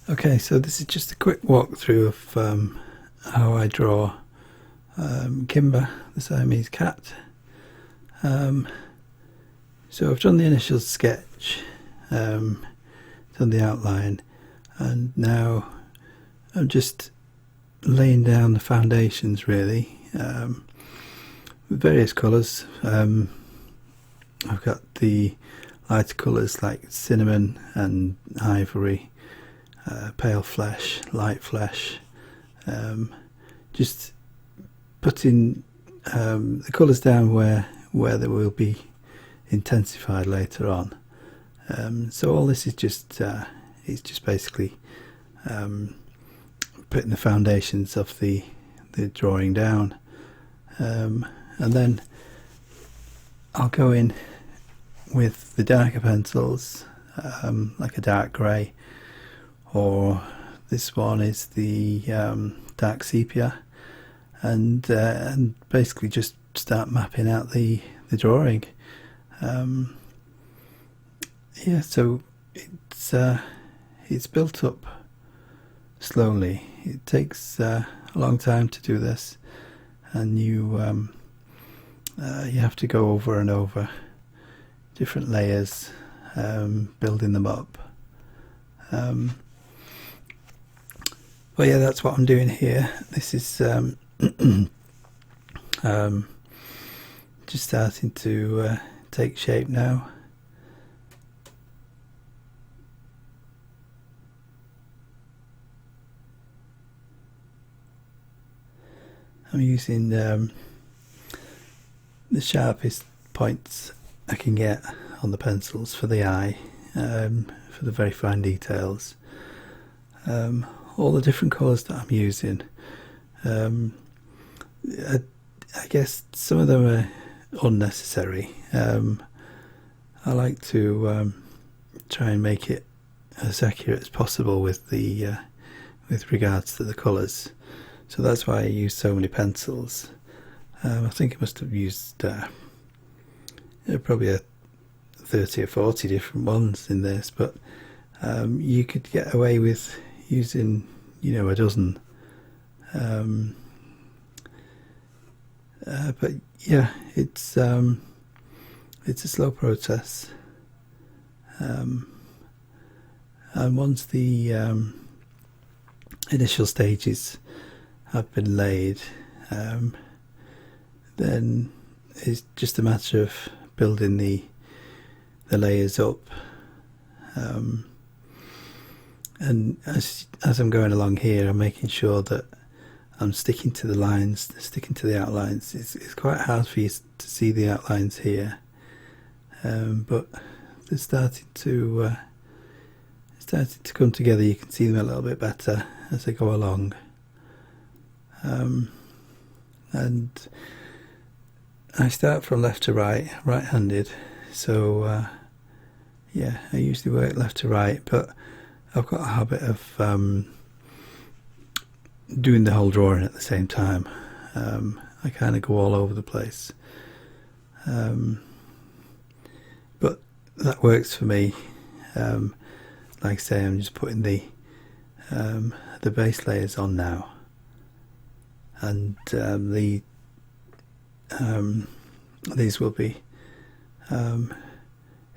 Okay, so this is just a quick walkthrough of how I draw Kimber, the Siamese cat. So I've done the initial sketch, done the outline, and now I'm just laying down the foundations really, with various colours. I've got the lighter colours like cinnamon and ivory, pale flesh, light flesh, just putting the colours down where they will be intensified later on. So all this is just it's just basically putting the foundations of the drawing down, and then I'll go in with the darker pencils, like a dark grey, or this one is the dark sepia, and basically just start mapping out the drawing. Yeah, so it's built up slowly. It takes a long time to do this, and you have to go over and over different layers, building them up. But yeah, that's what I'm doing here. This is just starting to take shape now. I'm using the sharpest points I can get on the pencils for the eye, for the very fine details. All the different colours that I'm using, I guess some of them are unnecessary. I like to try and make it as accurate as possible with the with regards to the colours, so that's why I use so many pencils. I think I must have used probably 30 or 40 different ones in this, but you could get away with using, you know, a dozen. But yeah, it's a slow process, and once the initial stages have been laid, then it's just a matter of building the layers up, and as I'm going along here, I'm making sure that I'm sticking to the lines, sticking to the outlines. It's quite hard for you to see the outlines here, but they're starting to come together. You can see them a little bit better as they go along, and I start from left to right, right-handed. So yeah, I usually work left to right, but I've got a habit of doing the whole drawing at the same time. I kind of go all over the place, but that works for me. Like I say, I'm just putting the base layers on now, and these will be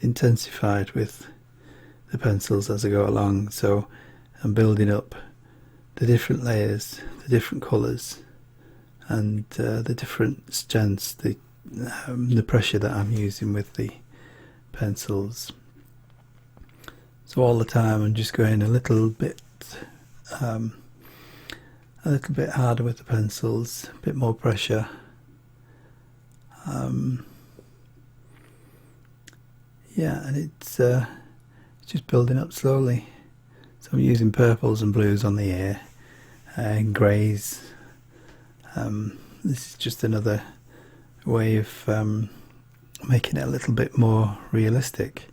intensified with the pencils as I go along. So I'm building up the different layers, the different colours, and the different strengths, the pressure that I'm using with the pencils. So all the time I'm just going a little bit harder with the pencils, a bit more pressure. Yeah, and it's just building up slowly. So I'm using purples and blues on the ear, and greys. This is just another way of making it a little bit more realistic,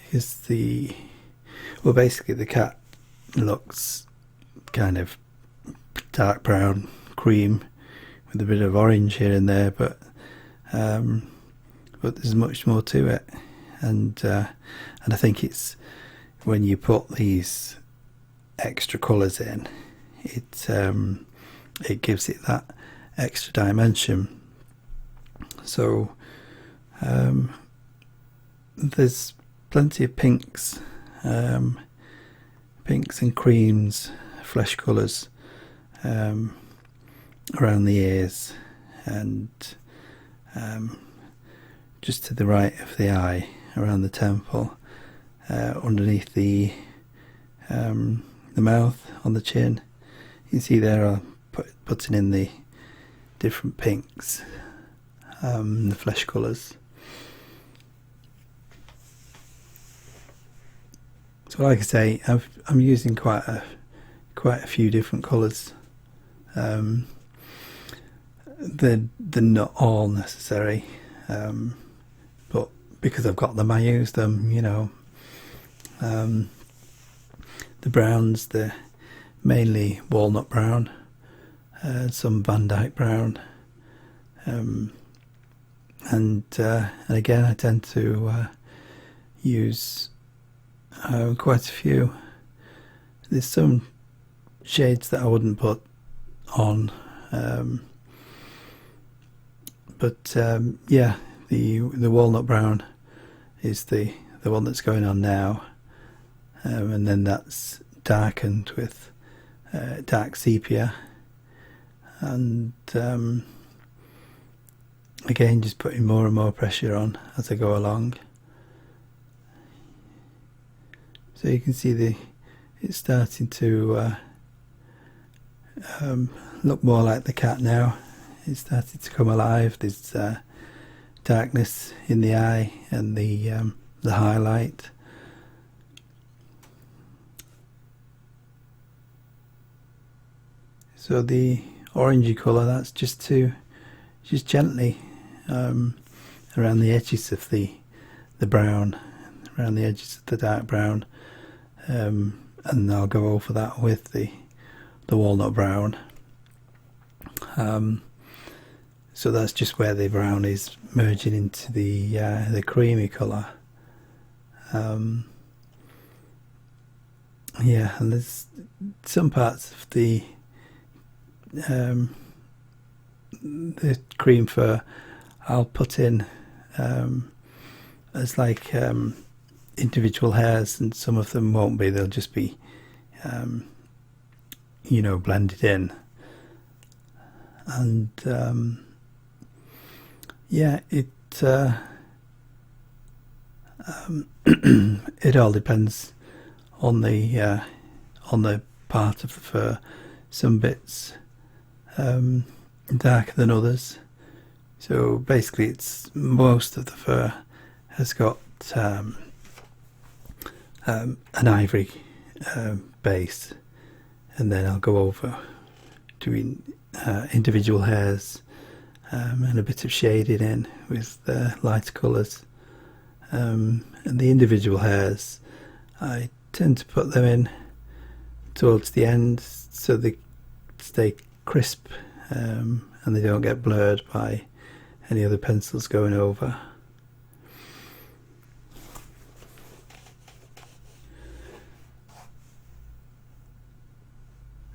because basically the cat looks kind of dark brown, cream, with a bit of orange here and there, but there's much more to it, and I think it's when you put these extra colours in, it gives it that extra dimension. So there's plenty of pinks, pinks and creams, flesh colours around the ears, and just to the right of the eye, around the temple, underneath the mouth, on the chin. You can see there I'm putting in the different pinks, the flesh colours. So like I say, I'm using quite a few different colours. They're not all necessary, but because I've got them, I use them. You know, the browns, they're mainly walnut brown, some Van Dyke brown, and again I tend to use quite a few. There's some shades that I wouldn't put on, but yeah, the walnut brown is the one that's going on now, and then that's darkened with dark sepia, and again just putting more and more pressure on as I go along. So you can see it's starting to look more like the cat now. It's starting to come alive. There's darkness in the eye and the highlight. So the orangey colour, that's just gently around the edges of the brown, around the edges of the dark brown, and I'll go over that with the walnut brown. So that's just where the brown is merging into the creamy colour. Yeah, and there's some parts of the cream fur I'll put in as like individual hairs, and some of them won't be. They'll just be you know, blended in. And yeah, it it all depends on the part of the fur. Some bits darker than others. So basically, it's most of the fur has got an ivory base, and then I'll go over doing individual hairs and a bit of shading in with lighter colours. And the individual hairs, I tend to put them in towards the end so they stay crisp and they don't get blurred by any other pencils going over.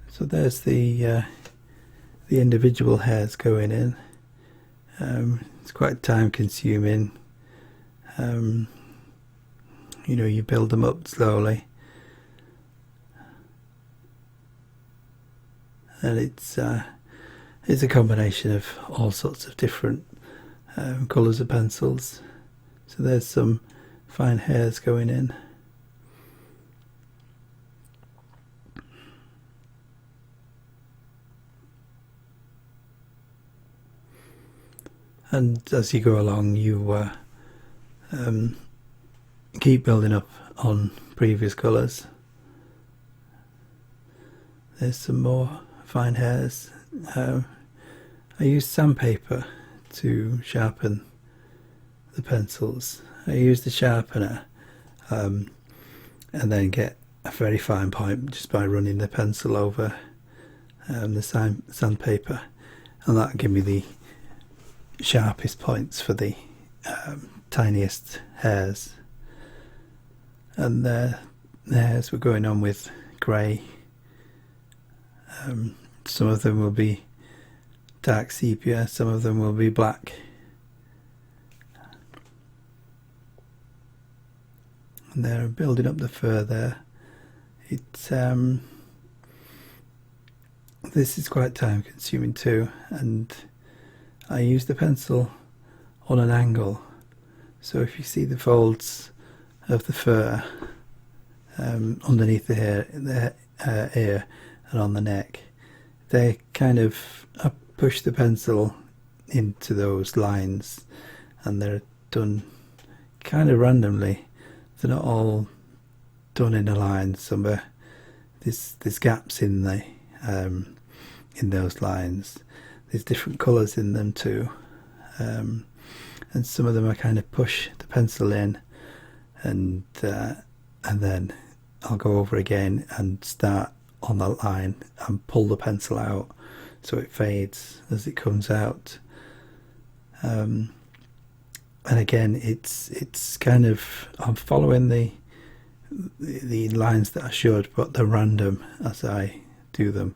So there's the individual hairs going in. It's quite time consuming. You know, you build them up slowly, and it's a combination of all sorts of different colours of pencils. So there's some fine hairs going in. And as you go along, you keep building up on previous colours. There's some more fine hairs. I use sandpaper to sharpen the pencils. I use the sharpener and then get a very fine point just by running the pencil over the sandpaper, and that'll give me the sharpest points for the tiniest hairs. And the hairs were going on with grey Some of them will be dark sepia, some of them will be black. And they're building up the fur there. This is quite time consuming too, and I use the pencil on an angle, so if you see the folds of the fur underneath the ear and on the neck, they kind of push the pencil into those lines, and they're done kind of randomly. They're not all done in a line. There's gaps in those lines. There's different colours in them too, and some of them I kind of push the pencil in, and then I'll go over again and start on that line and pull the pencil out so it fades as it comes out. And again, it's kind of, I'm following the lines that I should, but they're random as I do them,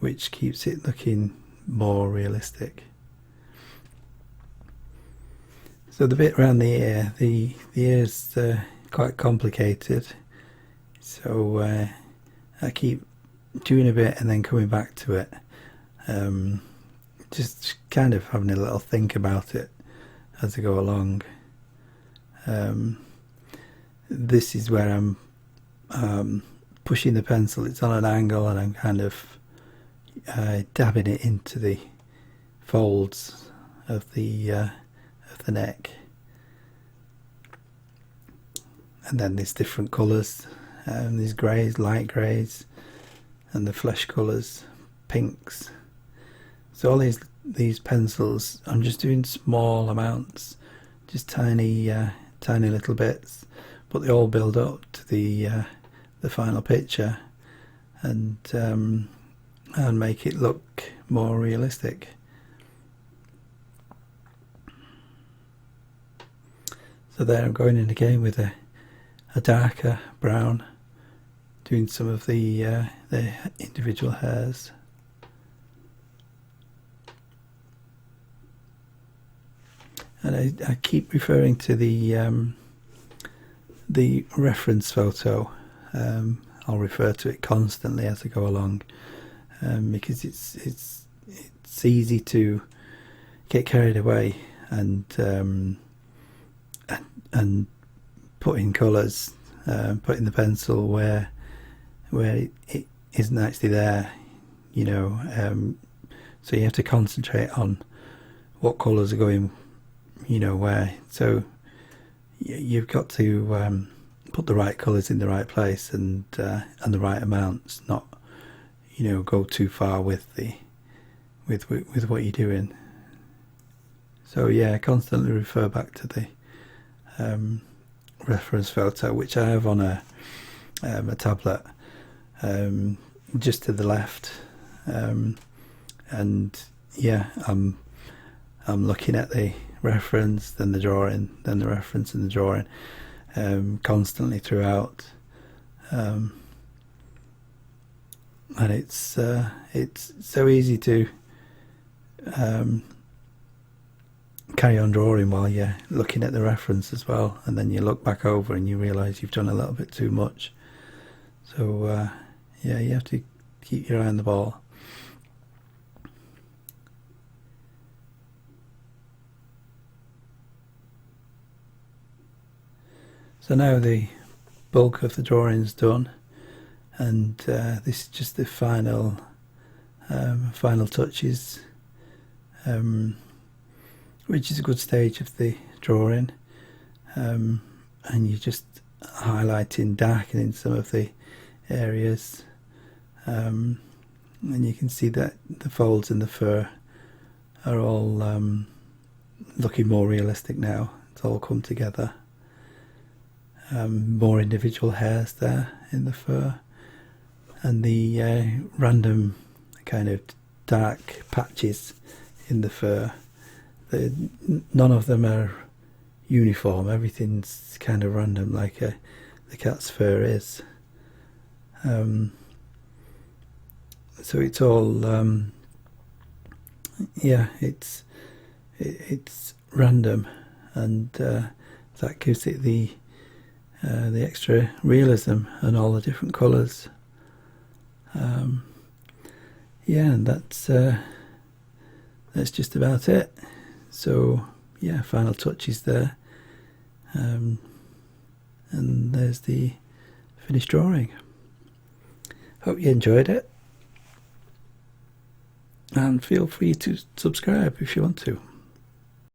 which keeps it looking more realistic. So the bit around the ear, the ear's quite complicated, so I keep doing a bit and then coming back to it, just kind of having a little think about it as I go along. This is where I'm pushing the pencil. It's on an angle, and I'm kind of dabbing it into the folds of the neck. And then there's different colours. There's greys, light greys, and the flesh colours, pinks. So all these pencils, I'm just doing small amounts, just tiny little bits, but they all build up to the final picture, and make it look more realistic. So there I'm going in again with a darker brown, doing some of the individual hairs. And I keep referring to the reference photo. I'll refer to it constantly as I go along, because it's easy to get carried away and putting colours, putting the pencil where it isn't actually there, you know. So you have to concentrate on what colours are going, you know, where. So you've got to put the right colours in the right place, and the right amounts, not, you know, go too far with what you're doing. So yeah, constantly refer back to the reference photo, which I have on a tablet, just to the left, and yeah, I'm looking at the reference, then the drawing, then the reference and the drawing, constantly throughout, and it's so easy to carry on drawing while you're looking at the reference as well, and then you look back over and you realise you've done a little bit too much. So yeah, you have to keep your eye on the ball. So now the bulk of the drawing's done, and this is just the final touches, which is a good stage of the drawing, and you're just highlighting, darkening some of the areas, and you can see that the folds in the fur are all looking more realistic now. It's all come together. More individual hairs there in the fur, and the random kind of dark patches in the fur. None of them are uniform. Everything's kind of random, like the cat's fur is. And so it's all yeah, it's random, and that gives it the extra realism and all the different colours. Yeah, and that's just about it. So yeah, final touches there, and there's the finished drawing. Hope you enjoyed it, and feel free to subscribe if you want to.